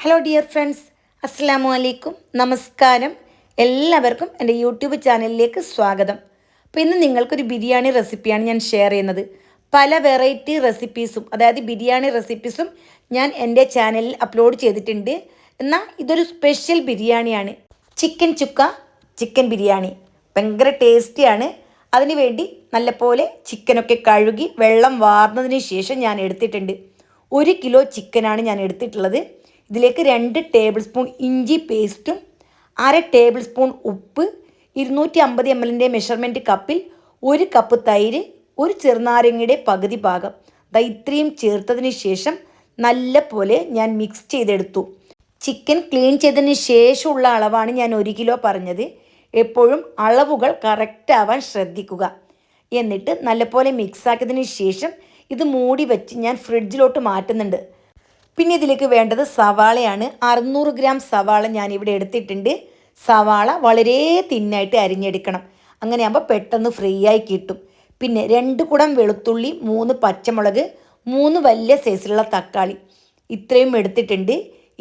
Hello dear friends, അസ്സലാമു അലൈക്കും, നമസ്കാരം. എല്ലാവർക്കും എൻ്റെ യൂട്യൂബ് ചാനലിലേക്ക് സ്വാഗതം. അപ്പോൾ ഇന്ന് നിങ്ങൾക്കൊരു ബിരിയാണി റെസിപ്പിയാണ് ഞാൻ ഷെയർ ചെയ്യുന്നത്. പല വെറൈറ്റി റെസിപ്പീസും, അതായത് ബിരിയാണി റെസിപ്പീസും ഞാൻ എൻ്റെ ചാനലിൽ അപ്ലോഡ് ചെയ്തിട്ടുണ്ട്. എന്നാൽ ഇതൊരു സ്പെഷ്യൽ ബിരിയാണിയാണ്. ചിക്കൻ ചുക്ക ചിക്കൻ ബിരിയാണി ഭയങ്കര ടേസ്റ്റിയാണ്. അതിനുവേണ്ടി നല്ലപോലെ ചിക്കനൊക്കെ കഴുകി വെള്ളം വാർന്നതിന് ശേഷം ഞാൻ എടുത്തിട്ടുണ്ട്. 1 കിലോ ചിക്കനാണ് ഞാൻ എടുത്തിട്ടുള്ളത്. ഇതിലേക്ക് 2 ടേബിൾ സ്പൂൺ ഇഞ്ചി പേസ്റ്റും 1/2 ടേബിൾ സ്പൂൺ ഉപ്പ്, 250 ml മെഷർമെൻറ്റ് കപ്പിൽ 1 കപ്പ് തൈര്, ഒരു ചെറുനാരങ്ങയുടെ പകുതി ഭാഗം ഇത്രയും ചേർത്തതിന് ശേഷം നല്ല പോലെ ഞാൻ മിക്സ് ചെയ്തെടുത്തു. ചിക്കൻ ക്ലീൻ ചെയ്തതിന് ശേഷമുള്ള അളവാണ് ഞാൻ 1 കിലോ പറഞ്ഞത്. എപ്പോഴും അളവുകൾ കറക്റ്റ് ആവാൻ ശ്രദ്ധിക്കുക. എന്നിട്ട് നല്ലപോലെ മിക്സാക്കിയതിന് ശേഷം ഇത് മൂടി വെച്ച് ഞാൻ ഫ്രിഡ്ജിലോട്ട് മാറ്റുന്നുണ്ട്. പിന്നെ ഇതിലേക്ക് വേണ്ടത് സവാളയാണ്. 600 ഗ്രാം സവാള ഞാനിവിടെ എടുത്തിട്ടുണ്ട്. സവാള വളരെ തിന്നായിട്ട് അരിഞ്ഞെടുക്കണം. അങ്ങനെയാകുമ്പോൾ പെട്ടെന്ന് ഫ്രീ ആയി കിട്ടും. പിന്നെ 2 കുടം വെളുത്തുള്ളി, 3 പച്ചമുളക്, 3 വലിയ സൈസിലുള്ള തക്കാളി ഇത്രയും എടുത്തിട്ടുണ്ട്.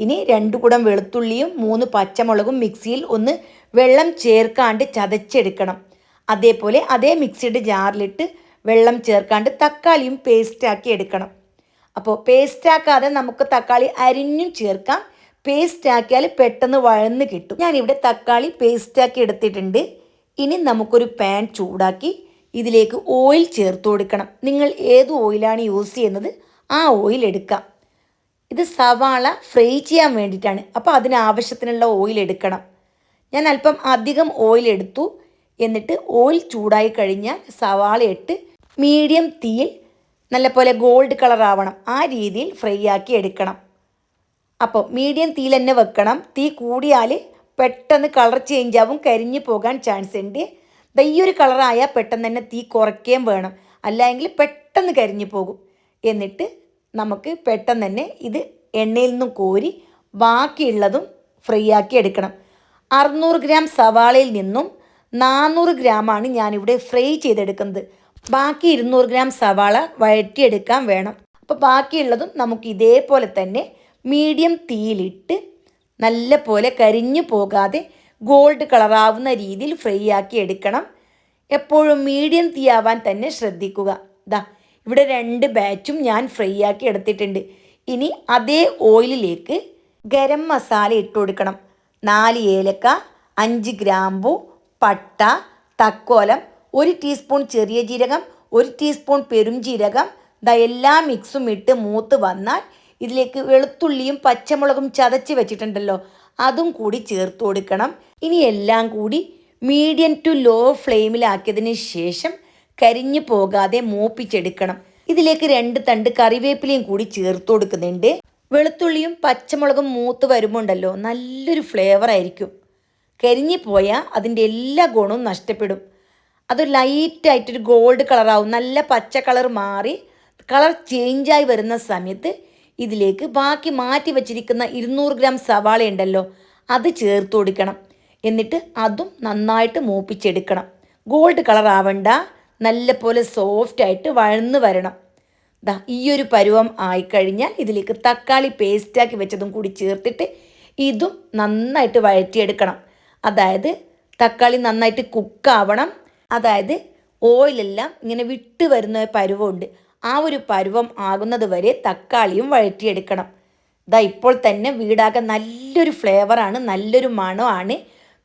ഇനി 2 കുടം വെളുത്തുള്ളിയും 3 പച്ചമുളകും മിക്സിയിൽ ഒന്ന് വെള്ളം ചേർക്കാണ്ട് ചതച്ചെടുക്കണം. അതേപോലെ അതേ മിക്സിയുടെ ജാറിലിട്ട് വെള്ളം ചേർക്കാണ്ട് തക്കാളിയും പേസ്റ്റാക്കി എടുക്കണം. അപ്പോൾ പേസ്റ്റാക്കാതെ നമുക്ക് തക്കാളി അരിഞ്ഞും ചേർക്കാം. പേസ്റ്റാക്കിയാൽ പെട്ടെന്ന് വഴന്ന് കിട്ടും. ഞാനിവിടെ തക്കാളി പേസ്റ്റാക്കി എടുത്തിട്ടുണ്ട്. ഇനി നമുക്കൊരു പാൻ ചൂടാക്കി ഇതിലേക്ക് ഓയിൽ ചേർത്ത് കൊടുക്കണം. നിങ്ങൾ ഏത് ഓയിലാണ് യൂസ് ചെയ്യുന്നത് ആ ഓയിൽ എടുക്കാം. ഇത് സവാള ഫ്രൈ ചെയ്യാൻ വേണ്ടിയിട്ടാണ്. അപ്പോൾ അതിനാവശ്യത്തിനുള്ള ഓയിൽ എടുക്കണം. ഞാൻ അല്പം അധികം ഓയിൽ എടുത്തു. എന്നിട്ട് ഓയിൽ ചൂടായി കഴിഞ്ഞാൽ സവാള ഇട്ട് മീഡിയം തീയിൽ നല്ലപോലെ ഗോൾഡ് കളർ ആവണം, ആ രീതിയിൽ ഫ്രൈ ആക്കി എടുക്കണം. അപ്പോൾ മീഡിയം തീയിൽ തന്നെ വെക്കണം. തീ കൂടിയാൽ പെട്ടെന്ന് കളർ ചേഞ്ച് ആവും, കരിഞ്ഞു പോകാൻ ചാൻസ് ഉണ്ട്. ഈ ഒരു കളറായാൽ പെട്ടെന്ന് തന്നെ തീ കുറയ്ക്കുകയും വേണം, അല്ലെങ്കിൽ പെട്ടെന്ന് കരിഞ്ഞു പോകും. എന്നിട്ട് നമുക്ക് പെട്ടെന്ന് തന്നെ ഇത് എണ്ണയിൽ നിന്നും കോരി ബാക്കിയുള്ളതും ഫ്രൈ ആക്കി എടുക്കണം. 600 ഗ്രാം സവാളയിൽ നിന്നും 400 ഗ്രാമാണ് ഞാനിവിടെ ഫ്രൈ ചെയ്തെടുക്കുന്നത്. ബാക്കി 200 ഗ്രാം സവാള വഴറ്റിയെടുക്കാൻ വേണം. അപ്പോൾ ബാക്കിയുള്ളതും നമുക്ക് ഇതേപോലെ തന്നെ മീഡിയം തീയിലിട്ട് നല്ല പോലെ കരിഞ്ഞു പോകാതെ ഗോൾഡ് കളറാവുന്ന രീതിയിൽ ഫ്രൈ ആക്കി എടുക്കണം. എപ്പോഴും മീഡിയം തീ ആവാൻ തന്നെ ശ്രദ്ധിക്കുക. ഇവിടെ 2 ബാച്ചും ഞാൻ ഫ്രൈ ആക്കി എടുത്തിട്ടുണ്ട്. ഇനി അതേ ഓയിലിലേക്ക് ഗരം മസാല ഇട്ട് കൊടുക്കണം. 4 ഏലക്ക, 5 ഗ്രാമ്പു, പട്ട, തക്കോലം, 1 ടീസ്പൂൺ ചെറിയ ജീരകം, 1 ടീസ്പൂൺ പെരുംജീരകം. എല്ലാ മിക്സും ഇട്ട് മൂത്ത് വന്നാൽ ഇതിലേക്ക് വെളുത്തുള്ളിയും പച്ചമുളകും ചതച്ച് വെച്ചിട്ടുണ്ടല്ലോ, അതും കൂടി ചേർത്ത് കൊടുക്കണം. ഇനി എല്ലാം കൂടി മീഡിയം ടു ലോ ഫ്ലെയിമിലാക്കിയതിന് ശേഷം കരിഞ്ഞു പോകാതെ മൂപ്പിച്ചെടുക്കണം. ഇതിലേക്ക് 2 തണ്ട് കറിവേപ്പിലയും കൂടി ചേർത്ത് കൊടുക്കുന്നുണ്ട്. വെളുത്തുള്ളിയും പച്ചമുളകും മൂത്ത് വരുമ്പോണ്ടല്ലോ നല്ലൊരു ഫ്ലേവർ ആയിരിക്കും. കരിഞ്ഞു പോയാൽ അതിൻ്റെ എല്ലാ ഗുണവും നഷ്ടപ്പെടും. അത് ലൈറ്റായിട്ടൊരു ഗോൾഡ് കളറാവും. നല്ല പച്ച കളർ മാറി കളർ ചേഞ്ചായി വരുന്ന സമയത്ത് ഇതിലേക്ക് ബാക്കി മാറ്റി വച്ചിരിക്കുന്ന 200 ഗ്രാം സവാള ഉണ്ടല്ലോ, അത് ചേർത്ത് കൊടുക്കണം. എന്നിട്ട് അതും നന്നായിട്ട് മൂപ്പിച്ചെടുക്കണം. ഗോൾഡ് കളർ ആവണ്ട, നല്ല പോലെ സോഫ്റ്റായിട്ട് വഴന്ന് വരണം. ഈ ഒരു പരുവം ആയിക്കഴിഞ്ഞാൽ ഇതിലേക്ക് തക്കാളി പേസ്റ്റാക്കി വെച്ചതും കൂടി ചേർത്തിട്ട് ഇതും നന്നായിട്ട് വഴറ്റിയെടുക്കണം. അതായത് തക്കാളി നന്നായിട്ട് കുക്കാവണം. അതായത് ഓയിലെല്ലാം ഇങ്ങനെ വിട്ട് വരുന്ന പരുവമുണ്ട്. ആ ഒരു പരുവം ആകുന്നത് വരെ തക്കാളിയും വഴറ്റിയെടുക്കണം. ഇപ്പോൾ തന്നെ വീടാകെ നല്ലൊരു ഫ്ലേവറാണ്, നല്ലൊരു മണമാണ്.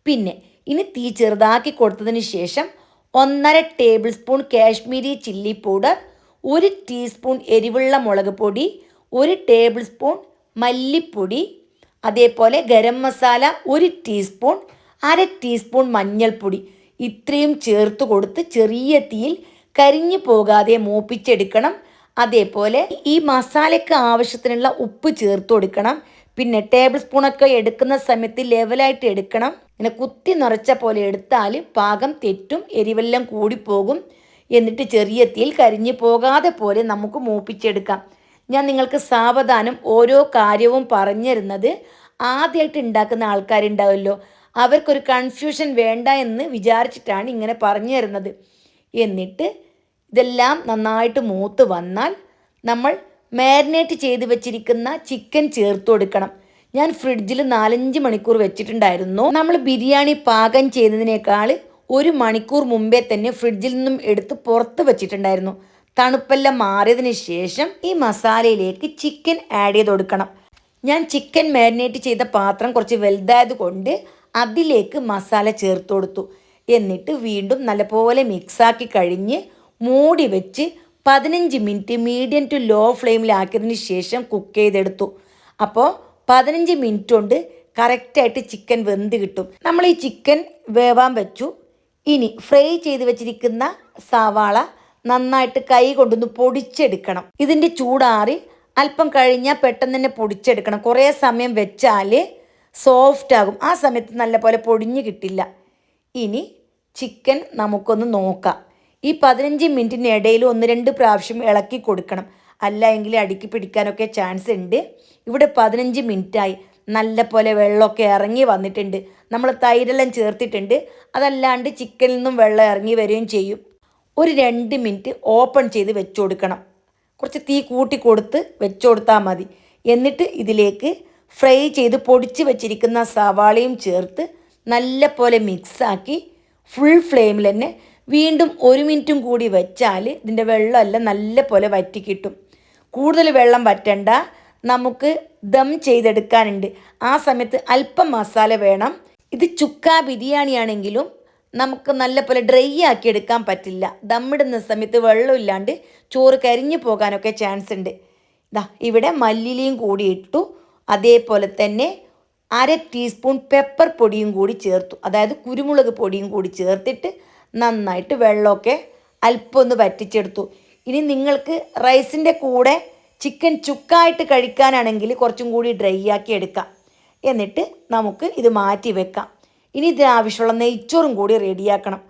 പിന്നെ ഇനി തീ ചെറുതാക്കി കൊടുത്തതിന് ശേഷം 1.5 table spoon Kashmiri chilli powder, 1 teaspoon എരിവുള്ള മുളക് പൊടി, 1 ടേബിൾ സ്പൂൺ മല്ലിപ്പൊടി, അതേപോലെ ഗരം മസാല 1 ടീസ്പൂൺ, 1/2 ടീസ്പൂൺ മഞ്ഞൾപ്പൊടി ഇത്രയും ചേർത്ത് കൊടുത്ത് ചെറിയ തീയിൽ കരിഞ്ഞു പോകാതെ മൂപ്പിച്ചെടുക്കണം. അതേപോലെ ഈ മസാലയ്ക്ക് ആവശ്യത്തിനുള്ള ഉപ്പ് ചേർത്ത് കൊടുക്കണം. പിന്നെ ടേബിൾ സ്പൂണൊക്കെ എടുക്കുന്ന സമയത്ത് ലെവലായിട്ട് എടുക്കണം. ഇങ്ങനെ കുത്തി നിറച്ച പോലെ എടുത്താൽ പാകം തെറ്റും, എരിവെല്ലാം കൂടിപ്പോകും. എന്നിട്ട് ചെറിയ തീയിൽ കരിഞ്ഞു പോകാതെ പോലെ നമുക്ക് മൂപ്പിച്ചെടുക്കാം. ഞാൻ നിങ്ങൾക്ക് സാവധാനം ഓരോ കാര്യവും പറഞ്ഞു തരുന്നത്. ആദ്യമായിട്ട് ഉണ്ടാക്കുന്ന ആൾക്കാരുണ്ടാവുമല്ലോ, അവർക്കൊരു കൺഫ്യൂഷൻ വേണ്ട എന്ന് വിചാരിച്ചിട്ടാണ് ഇങ്ങനെ പറഞ്ഞു തരുന്നത്. എന്നിട്ട് ഇതെല്ലാം നന്നായിട്ട് മൂത്ത് വന്നാൽ നമ്മൾ മാരിനേറ്റ് ചെയ്ത് വെച്ചിരിക്കുന്ന ചിക്കൻ ചേർത്ത് കൊടുക്കണം. ഞാൻ ഫ്രിഡ്ജിൽ 4-5 മണിക്കൂർ വെച്ചിട്ടുണ്ടായിരുന്നു. നമ്മൾ ബിരിയാണി പാകം ചെയ്യുന്നതിനേക്കാൾ 1 മണിക്കൂർ മുമ്പേ തന്നെ ഫ്രിഡ്ജിൽ നിന്നും എടുത്ത് പുറത്ത് വെച്ചിട്ടുണ്ടായിരുന്നു. തണുപ്പെല്ലാം മാറിയതിന് ശേഷം ഈ മസാലയിലേക്ക് ചിക്കൻ ആഡ് ചെയ്ത് കൊടുക്കണം. ഞാൻ ചിക്കൻ മാരിനേറ്റ് ചെയ്ത പാത്രം കുറച്ച് വലുതായത് കൊണ്ട് അതിലേക്ക് മസാല ചേർത്ത് കൊടുത്തു. എന്നിട്ട് വീണ്ടും നല്ലപോലെ മിക്സാക്കി കഴിഞ്ഞ് മൂടി വെച്ച് 15 മിനിറ്റ് മീഡിയം ടു ലോ ഫ്ലെയിമിലാക്കിയതിന് ശേഷം കുക്ക് ചെയ്തെടുത്തു. അപ്പോൾ 15 മിനിറ്റ് കൊണ്ട് കറക്റ്റായിട്ട് ചിക്കൻ വെന്ത് കിട്ടും. നമ്മൾ ഈ ചിക്കൻ വേവാൻ വെച്ചു. ഇനി ഫ്രൈ ചെയ്ത് വെച്ചിരിക്കുന്ന സവാള നന്നായിട്ട് കൈ കൊണ്ടൊന്ന് പൊടിച്ചെടുക്കണം. ഇതിൻ്റെ ചൂടാറി അല്പം കഴിഞ്ഞാൽ പെട്ടെന്ന് തന്നെ പൊടിച്ചെടുക്കണം. കുറേ സമയം വെച്ചാൽ സോഫ്റ്റ് ആകും. ആ സമയത്ത് നല്ലപോലെ പൊടിഞ്ഞ് കിട്ടില്ല. ഇനി ചിക്കൻ നമുക്കൊന്ന് നോക്കാം. ഈ 15 മിനിറ്റിനിടയിൽ 1-2 പ്രാവശ്യം ഇളക്കി കൊടുക്കണം. അല്ല എങ്കിൽ അടുക്കി പിടിക്കാനൊക്കെ ചാൻസ് ഉണ്ട്. ഇവിടെ 15 മിനിറ്റായി. നല്ല പോലെ വെള്ളമൊക്കെ ഇറങ്ങി വന്നിട്ടുണ്ട്. നമ്മൾ തൈരെല്ലാം ചേർത്തിട്ടുണ്ട്. അതല്ലാണ്ട് ചിക്കനിൽ നിന്നും വെള്ളം ഇറങ്ങി വരികയും ചെയ്യും. ഒരു 2 മിനിറ്റ് ഓപ്പൺ ചെയ്ത് വെച്ച് കൊടുക്കണം. കുറച്ച് തീ കൂട്ടി കൊടുത്ത് വെച്ച് കൊടുത്താൽ മതി. എന്നിട്ട് ഇതിലേക്ക് ഫ്രൈ ചെയ്ത് പൊടിച്ച് വെച്ചിരിക്കുന്ന സവാളയും ചേർത്ത് നല്ല പോലെ മിക്സാക്കി ഫുൾ ഫ്ലെയിമിൽ തന്നെ വീണ്ടും 1 മിനിറ്റും കൂടി വെച്ചാൽ ഇതിൻ്റെ വെള്ളമെല്ലാം നല്ല പോലെ വറ്റി കിട്ടും. കൂടുതൽ വെള്ളം വറ്റണ്ട, നമുക്ക് ദം ചെയ്തെടുക്കാനുണ്ട്. ആ സമയത്ത് അല്പം മസാല വേണം. ഇത് ചുക്ക ബിരിയാണിയാണെങ്കിലും നമുക്ക് നല്ല പോലെ ഡ്രൈ ആക്കി എടുക്കാൻ പറ്റില്ല. ദമ്മിടുന്ന സമയത്ത് വെള്ളമില്ലാണ്ട് ചോറ് കരിഞ്ഞു പോകാനൊക്കെ ചാൻസ് ഉണ്ട്. ഇവിടെ മല്ലിയിലയും കൂടി ഇട്ടു. അതേപോലെ തന്നെ 1/2 ടീസ്പൂൺ പെപ്പർ പൊടിയും കൂടി ചേർത്തു. അതായത് കുരുമുളക് പൊടിയും കൂടി ചേർത്തിട്ട് നന്നായിട്ട് വെള്ളമൊക്കെ അല്പം ഒന്ന് വറ്റിച്ചെടുത്തു. ഇനി നിങ്ങൾക്ക് റൈസിൻ്റെ കൂടെ ചിക്കൻ ചുക്കായിട്ട് കഴിക്കാനാണെങ്കിൽ കുറച്ചും കൂടി ഡ്രൈ ആക്കി എടുക്കാം. എന്നിട്ട് നമുക്ക് ഇത് മാറ്റി വെക്കാം. ഇനി ഇതിന് ആവശ്യമുള്ള നെയ്ച്ചോറും കൂടി റെഡിയാക്കണം.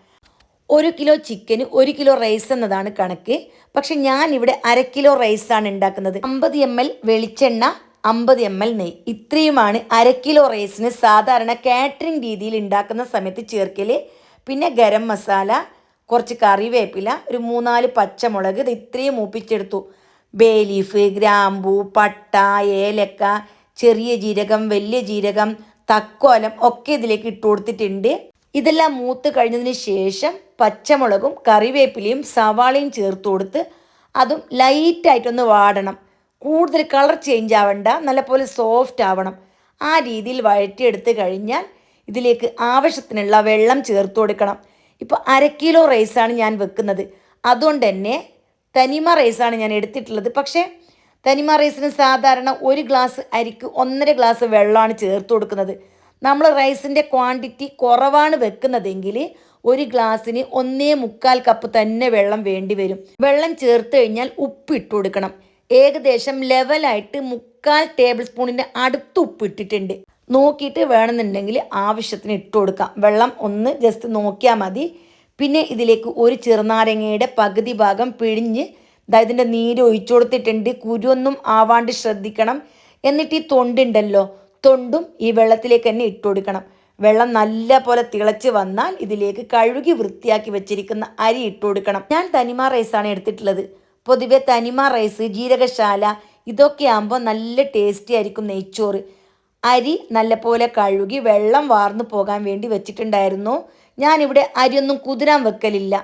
1 കിലോ ചിക്കന് 1 കിലോ റൈസ് എന്നതാണ് കണക്ക്. പക്ഷെ ഞാനിവിടെ 1/2 കിലോ റൈസാണ് ഉണ്ടാക്കുന്നത്. 50 ml വെളിച്ചെണ്ണ, 50 ml നെയ്യ്, ഇത്രയുമാണ് 1/2 കിലോ റൈസിന് സാധാരണ കാറ്ററിംഗ് രീതിയിൽ ഉണ്ടാക്കുന്ന സമയത്ത് ചേർക്കൽ. പിന്നെ ഗരം മസാല, കുറച്ച് കറിവേപ്പില, ഒരു 3-4 പച്ചമുളക്, ഇത് ഇത്രയും മൂപ്പിച്ചെടുത്തു. ബേ ലീഫ്, ഗ്രാമ്പൂ, പട്ട, ഏലക്ക, ചെറിയ ജീരകം, വലിയ ജീരകം, തക്കോലം ഒക്കെ ഇതിലേക്ക് ഇട്ട് കൊടുത്തിട്ടുണ്ട്. ഇതെല്ലാം മൂത്ത് കഴിഞ്ഞതിന് ശേഷം പച്ചമുളകും കറിവേപ്പിലയും സവാളയും ചേർത്ത് കൊടുത്ത് അതും ലൈറ്റായിട്ടൊന്ന് വാടണം. കൂടുതൽ കളർ ചേഞ്ച് ആവണ്ട, നല്ലപോലെ സോഫ്റ്റ് ആവണം. ആ രീതിയിൽ വഴറ്റിയെടുത്ത് കഴിഞ്ഞാൽ ഇതിലേക്ക് ആവശ്യത്തിനുള്ള വെള്ളം ചേർത്ത് കൊടുക്കണം. ഇപ്പോൾ 1/2 കിലോ റൈസാണ് ഞാൻ വെക്കുന്നത്. അതുകൊണ്ട് തന്നെ തനിമ റൈസാണ് ഞാൻ എടുത്തിട്ടുള്ളത്. പക്ഷേ തനിമ റൈസിന് സാധാരണ 1 ഗ്ലാസ് അരിക്ക് 1.5 ഗ്ലാസ് വെള്ളമാണ് ചേർത്ത് കൊടുക്കുന്നത്. നമ്മൾ റൈസിൻ്റെ ക്വാണ്ടിറ്റി കുറവാണ് വെക്കുന്നതെങ്കിൽ 1 ഗ്ലാസ്സിന് 1.25 കപ്പ് തന്നെ വെള്ളം വേണ്ടി വരും. വെള്ളം ചേർത്ത് കഴിഞ്ഞാൽ ഉപ്പ് ഇട്ട് കൊടുക്കണം. ഏകദേശം ലെവലായിട്ട് 3/4 ടേബിൾ സ്പൂണിൻ്റെ അടുത്ത് ഉപ്പ് ഇട്ടിട്ടുണ്ട്. നോക്കിയിട്ട് വേണമെന്നുണ്ടെങ്കിൽ ആവശ്യത്തിന് ഇട്ട് കൊടുക്കാം. വെള്ളം ഒന്ന് ജസ്റ്റ് നോക്കിയാൽ മതി. പിന്നെ ഇതിലേക്ക് ഒരു ചെറുനാരങ്ങയുടെ പകുതി ഭാഗം പിഴിഞ്ഞ് ഇതിൻ്റെ നീര് ഒഴിച്ചു കൊടുത്തിട്ടുണ്ട്. കുരുവൊന്നും ആവാണ്ട് ശ്രദ്ധിക്കണം. എന്നിട്ട് ഈ തൊണ്ടുണ്ടല്ലോ, തൊണ്ടും ഈ വെള്ളത്തിലേക്ക് തന്നെ ഇട്ട് കൊടുക്കണം. വെള്ളം നല്ല പോലെ തിളച്ച് വന്നാൽ ഇതിലേക്ക് കഴുകി വൃത്തിയാക്കി വെച്ചിരിക്കുന്ന അരി ഇട്ട് കൊടുക്കണം. ഞാൻ തനിമ റൈസാണ് എടുത്തിട്ടുള്ളത്. പൊതുവെ തനിമ റൈസ്, ജീരകശാല ഇതൊക്കെ ആകുമ്പോൾ നല്ല ടേസ്റ്റി ആയിരിക്കും നെയ്ച്ചോറ്. അരി നല്ലപോലെ കഴുകി വെള്ളം വാർന്നു പോകാൻ വേണ്ടി വെച്ചിട്ടുണ്ടായിരുന്നു. ഞാനിവിടെ അരിയൊന്നും കുതിരാൻ വെക്കലില്ല.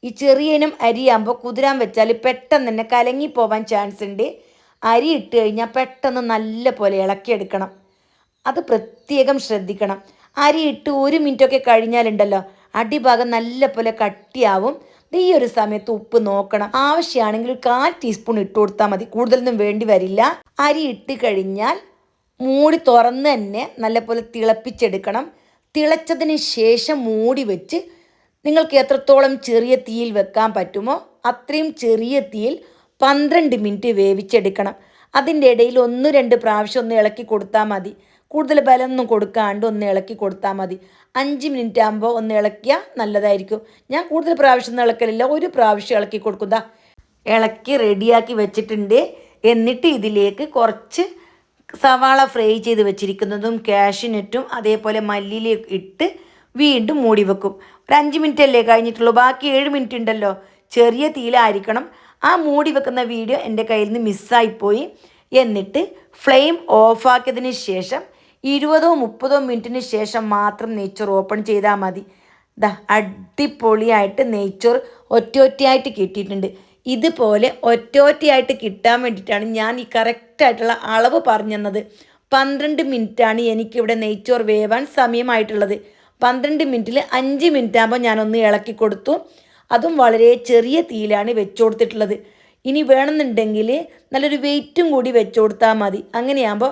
ഈ ചെറിയ ഇനം അരിയാകുമ്പോൾ കുതിരാൻ വെച്ചാൽ പെട്ടെന്ന് തന്നെ കലങ്ങിപ്പോവാൻ ചാൻസ് ഉണ്ട്. അരി ഇട്ട് കഴിഞ്ഞാൽ പെട്ടെന്ന് നല്ല പോലെ ഇളക്കിയെടുക്കണം. അത് പ്രത്യേകം ശ്രദ്ധിക്കണം. അരി ഇട്ട് 1 മിനിറ്റൊക്കെ കഴിഞ്ഞാലുണ്ടല്ലോ അടിഭാഗം നല്ല പോലെ കട്ടിയാവും. ഈ ഒരു സമയത്ത് ഉപ്പ് നോക്കണം. ആവശ്യമാണെങ്കിൽ 1/4 ടീസ്പൂൺ ഇട്ട് കൊടുത്താൽ മതി, കൂടുതലൊന്നും വേണ്ടി വരില്ല. അരി ഇട്ട് കഴിഞ്ഞാൽ മൂടി തുറന്ന് തന്നെ നല്ലപോലെ തിളപ്പിച്ചെടുക്കണം. തിളച്ചതിന് ശേഷം മൂടി വെച്ച് നിങ്ങൾക്ക് എത്രത്തോളം ചെറിയ തീയിൽ വെക്കാൻ പറ്റുമോ അത്രയും ചെറിയ തീയിൽ 12 മിനിറ്റ് വേവിച്ചെടുക്കണം. അതിൻ്റെ ഇടയിൽ 1-2 പ്രാവശ്യം ഒന്ന് ഇളക്കി കൊടുത്താൽ മതി. കൂടുതൽ ബലമൊന്നും കൊടുക്കാണ്ട് ഒന്ന് ഇളക്കി കൊടുത്താൽ മതി. 5 മിനിറ്റ് ആകുമ്പോൾ ഒന്ന് ഇളക്കിയാൽ നല്ലതായിരിക്കും. ഞാൻ കൂടുതൽ പ്രാവശ്യം ഒന്നും ഇളക്കലില്ല, 1 പ്രാവശ്യം ഇളക്കി കൊടുക്കുക. ഇളക്കി റെഡിയാക്കി വെച്ചിട്ടുണ്ട്. എന്നിട്ട് ഇതിലേക്ക് കുറച്ച് സവാള ഫ്രൈ ചെയ്ത് വെച്ചിരിക്കുന്നതും കാഷ്യൂനട്ടും അതേപോലെ മല്ലിയിലയും ഇട്ട് വീണ്ടും മൂടി വെക്കും. ഒരു 5 മിനിറ്റ് അല്ലേ കഴിഞ്ഞിട്ടുള്ളൂ, ബാക്കി 7 മിനിറ്റ് ഉണ്ടല്ലോ. ചെറിയ തീയിലായിരിക്കണം. ആ മൂടി വെക്കുന്ന വീഡിയോ എൻ്റെ കയ്യിൽ നിന്ന് മിസ്സായിപ്പോയി. എന്നിട്ട് ഫ്ലെയിം ഓഫാക്കിയതിന് ശേഷം 20-30 മിനിറ്റിന് ശേഷം മാത്രം നെയ്ച്ചോറ് ഓപ്പൺ ചെയ്താൽ മതി. ദാ അടിപൊളിയായിട്ട് നെയ്ച്ചോറ് ഒറ്റയായിട്ട് കിട്ടിയിട്ടുണ്ട്. ഇതുപോലെ ഒറ്റയായിട്ട് കിട്ടാൻ വേണ്ടിയിട്ടാണ് ഞാൻ ഈ കറക്റ്റായിട്ടുള്ള അളവ് പറഞ്ഞു തന്നത്. 12 മിനിറ്റാണ് എനിക്കിവിടെ നെയ്ച്ചോറ് വേവാൻ സമയമായിട്ടുള്ളത്. 12 മിനിറ്റിൽ 5 മിനിറ്റ് ആകുമ്പോൾ ഞാനൊന്ന് ഇളക്കി കൊടുത്തു. അതും വളരെ ചെറിയ തീയിലാണ് വെച്ചു കൊടുത്തിട്ടുള്ളത്. ഇനി വേണമെന്നുണ്ടെങ്കിൽ നല്ലൊരു വെയിറ്റും കൂടി വെച്ചു കൊടുത്താൽ മതി. അങ്ങനെയാകുമ്പോൾ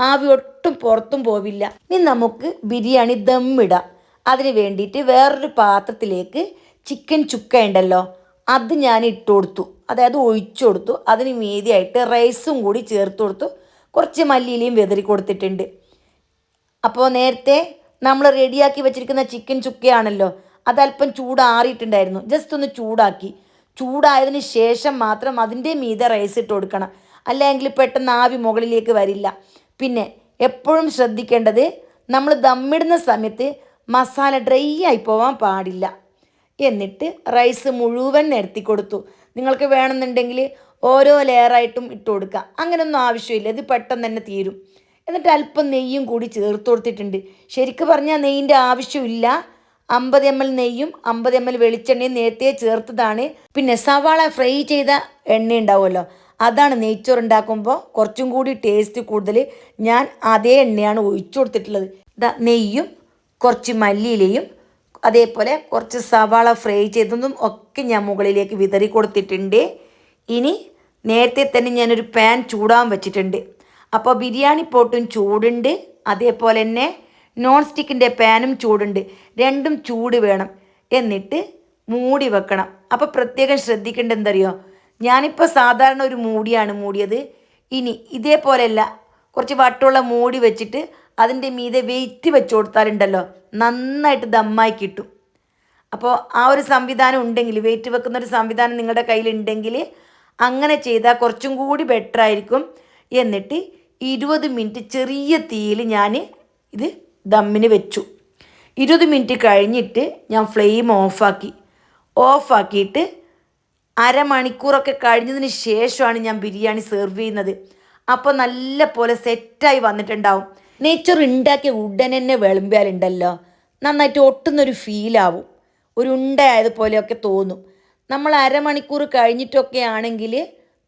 ആവി ഒട്ടും പുറത്തും പോവില്ല. ഇനി നമുക്ക് ബിരിയാണി ദമ്മിടാം. അതിന് വേണ്ടിയിട്ട് വേറൊരു പാത്രത്തിലേക്ക് ചിക്കൻ ചുക്ക ഉണ്ടല്ലോ, അത് ഞാൻ ഇട്ട് കൊടുത്തു, അതായത് ഒഴിച്ചു കൊടുത്തു. അതിന് മീതിയായിട്ട് റൈസും കൂടി ചേർത്ത് കൊടുത്തു. കുറച്ച് മല്ലിയിലയും വെതറി കൊടുത്തിട്ടുണ്ട്. അപ്പോൾ നേരത്തെ നമ്മൾ റെഡിയാക്കി വെച്ചിരിക്കുന്ന ചിക്കൻ ചുക്കയാണല്ലോ, അതല്പം ചൂടാറിയിട്ടുണ്ടായിരുന്നു. ജസ്റ്റ് ഒന്ന് ചൂടായതിന് ശേഷം മാത്രം അതിൻ്റെ മീതെ റൈസ് ഇട്ട് കൊടുക്കണം, അല്ലെങ്കിൽ പെട്ടെന്ന് ആവി മുകളിലേക്ക് വരില്ല. പിന്നെ എപ്പോഴും ശ്രദ്ധിക്കേണ്ടത്, നമ്മൾ ദമ്മിടുന്ന സമയത്ത് മസാല ഡ്രൈ ആയി പോവാൻ പാടില്ല. എന്നിട്ട് റൈസ് മുഴുവൻ നിരത്തി കൊടുത്തു. നിങ്ങൾക്ക് വേണമെന്നുണ്ടെങ്കിൽ ഓരോ ലെയറായിട്ടും ഇട്ട് കൊടുക്കാം. അങ്ങനെയൊന്നും ആവശ്യമില്ല, ഇത് പെട്ടെന്ന് തന്നെ തീരും. എന്നിട്ട് അല്പം നെയ്യും കൂടി ചേർത്ത് കൊടുത്തിട്ടുണ്ട്. ശരിക്കും പറഞ്ഞാൽ നെയ്യിൻ്റെ ആവശ്യമില്ല. 50 ml നെയ്യും 50 ml വെളിച്ചെണ്ണയും നേരത്തെ ചേർത്തതാണ്. പിന്നെ സവാള ഫ്രൈ ചെയ്ത എണ്ണ ഉണ്ടാവുമല്ലോ, അതാണ് നെയ്ച്ചോറ് ഉണ്ടാക്കുമ്പോൾ കുറച്ചും കൂടി ടേസ്റ്റ് കൂടുതൽ. ഞാൻ അതേ എണ്ണയാണ് ഒഴിച്ചു കൊടുത്തിട്ടുള്ളത്. നെയ്യും കുറച്ച് മല്ലിയിലയും അതേപോലെ കുറച്ച് സവാള ഫ്രൈ ചെയ്തതും ഒക്കെ ഞാൻ മുകളിലേക്ക് വിതറി കൊടുത്തിട്ടുണ്ട്. ഇനി നേരത്തെ തന്നെ ഞാനൊരു പാൻ ചൂടാൻ വെച്ചിട്ടുണ്ട്. അപ്പോൾ ബിരിയാണി പോട്ടും ചൂടുണ്ട്, അതേപോലെ തന്നെ നോൺ സ്റ്റിക്കിൻ്റെ പാനും ചൂടുണ്ട്. രണ്ടും ചൂട് വേണം. എന്നിട്ട് മൂടി വെക്കണം. അപ്പോൾ പ്രത്യേകം ശ്രദ്ധിക്കേണ്ടത് എന്തറിയോ, ഞാനിപ്പോൾ സാധാരണ ഒരു മൂടിയാണ് മൂടിയത്. ഇനി ഇതേപോലെയല്ല, കുറച്ച് വട്ടമുള്ള മൂടി വെച്ചിട്ട് അതിൻ്റെ മീതെ വെയിറ്റ് വെച്ച് കൊടുത്താലുണ്ടല്ലോ നന്നായിട്ട് ദമ്മായി കിട്ടും. അപ്പോൾ ആ ഒരു സംവിധാനം ഉണ്ടെങ്കിൽ, വെയിറ്റ് വെക്കുന്ന ഒരു സംവിധാനം നിങ്ങളുടെ കയ്യിലുണ്ടെങ്കിൽ അങ്ങനെ ചെയ്താൽ കുറച്ചും കൂടി ബെറ്റർ ആയിരിക്കും. എന്നിട്ട് 20 മിനിറ്റ് ചെറിയ തീയിൽ ഞാൻ ഇത് ദമ്മിന് വെച്ചു. 20 മിനിറ്റ് കഴിഞ്ഞിട്ട് ഞാൻ ഫ്ലെയിം ഓഫാക്കിയിട്ട് അരമണിക്കൂറൊക്കെ കഴിഞ്ഞതിന് ശേഷമാണ് ഞാൻ ബിരിയാണി സെർവ് ചെയ്യുന്നത്. അപ്പോൾ നല്ല പോലെ സെറ്റായി വന്നിട്ടുണ്ടാവും. നെയ്ച്ചോറ് ഉണ്ടാക്കിയ ഉടനെ തന്നെ വിളമ്പിയാലുണ്ടല്ലോ നന്നായിട്ട് ഒട്ടുന്നൊരു ഫീലാവും, ഒരു ഉണ്ടയായതുപോലെയൊക്കെ തോന്നും. നമ്മൾ അരമണിക്കൂർ കഴിഞ്ഞിട്ടൊക്കെ ആണെങ്കിൽ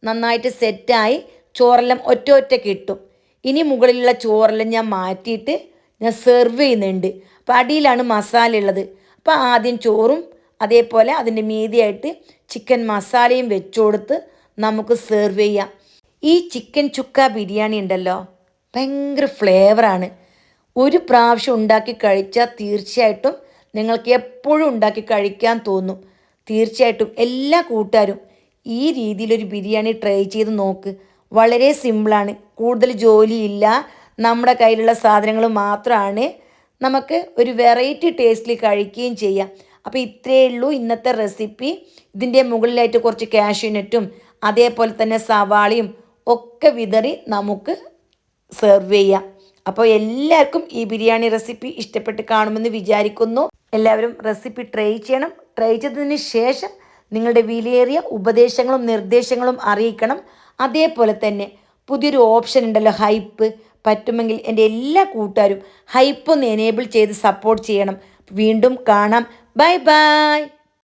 നന്നായിട്ട് സെറ്റായി ചോറെല്ലാം ഒറ്റ കിട്ടും. ഇനി മുകളിലുള്ള ചോറെല്ലാം ഞാൻ മാറ്റിയിട്ട് ഞാൻ സെർവ് ചെയ്യുന്നുണ്ട്. അപ്പോൾ അടിയിലാണ് മസാല ഉള്ളത്. അപ്പോൾ ആദ്യം ചോറും അതേപോലെ അതിൻ്റെ മീതിയായിട്ട് ചിക്കൻ മസാലയും വെച്ചു കൊടുത്ത് നമുക്ക് സെർവ് ചെയ്യാം. ഈ ചിക്കൻ ചുക്ക ബിരിയാണി ഉണ്ടല്ലോ ഭയങ്കര ഫ്ലേവറാണ്. ഒരു പ്രാവശ്യം ഉണ്ടാക്കി കഴിച്ചാൽ തീർച്ചയായിട്ടും നിങ്ങൾക്ക് എപ്പോഴും ഉണ്ടാക്കി കഴിക്കാൻ തോന്നും. തീർച്ചയായിട്ടും എല്ലാ കൂട്ടുകാരും ഈ രീതിയിലൊരു ബിരിയാണി ട്രൈ ചെയ്ത് നോക്ക്. വളരെ സിമ്പിളാണ്, കൂടുതൽ ജോലിയില്ല, നമ്മുടെ കയ്യിലുള്ള സാധനങ്ങൾ മാത്രമാണ്. നമുക്ക് ഒരു വെറൈറ്റി ടേസ്റ്റിൽ കഴിക്കുകയും ചെയ്യാം. അപ്പോൾ ഇത്രയേ ഉള്ളൂ ഇന്നത്തെ റെസിപ്പി. ഇതിൻ്റെ മുകളിലായിട്ട് കുറച്ച് കാഷ്യൂനട്ടും അതേപോലെ തന്നെ സവാളയും ഒക്കെ വിതറി നമുക്ക് സെർവ് ചെയ്യാം. അപ്പോൾ എല്ലാവർക്കും ഈ ബിരിയാണി റെസിപ്പി ഇഷ്ടപ്പെട്ട് കാണുമെന്ന് വിചാരിക്കുന്നു. എല്ലാവരും റെസിപ്പി ട്രൈ ചെയ്യണം. ട്രൈ ചെയ്തതിന് ശേഷം നിങ്ങളുടെ വിലയേറിയ ഉപദേശങ്ങളും നിർദ്ദേശങ്ങളും അറിയിക്കണം. അതേപോലെ തന്നെ പുതിയൊരു ഓപ്ഷൻ ഉണ്ടല്ലോ, ഹൈപ്പ്. പറ്റുമെങ്കിൽ എൻ്റെ എല്ലാ കൂട്ടുകാരും ഹൈപ്പ് ഒന്ന് എനേബിൾ ചെയ്ത് സപ്പോർട്ട് ചെയ്യണം. വീണ്ടും കാണാം. Bye bye.